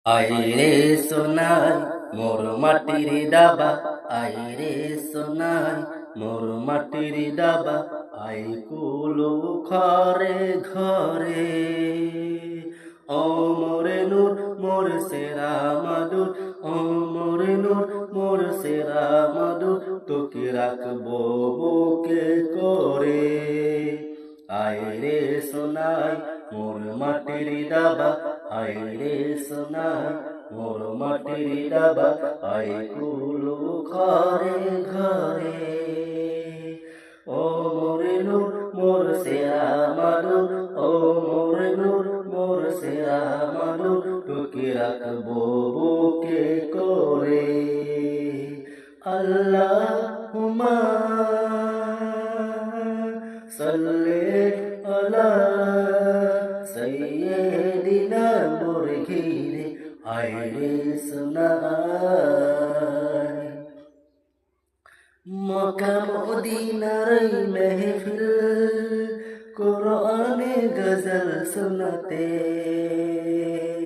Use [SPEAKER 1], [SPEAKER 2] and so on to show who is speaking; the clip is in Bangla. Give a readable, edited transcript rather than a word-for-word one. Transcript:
[SPEAKER 1] আইরে সোনাই মোর মাটির ডাবা, আইরে সোনাই মোর মাটির ডাবা, আই কুলো ঘরে ঘরে। ও মোরে নূর মোর সেরা মাদুর, ও মোরে নূর মোর সেরা মাদুর, তোকে রাখবো বুকে করে। আইরে সোনাই মোর মাটির ডাবা, আইরে সোনাই মোর মাটির ডাবা, আই কুলো ঘরে ঘরে। ও মোরে নূর মোর সেরা মাদুর, ও মোরে নূর মোর সেরা মাদুর, তোকে রাখবো বুকে করে। আল্লাহুম্মা সাল্লি আলা সাইয়্যিদিনা মোর ঘিরে আইরে সোনাই। মক্কা মদিনার মেহফিল, কোরআনে গজল শুনাতে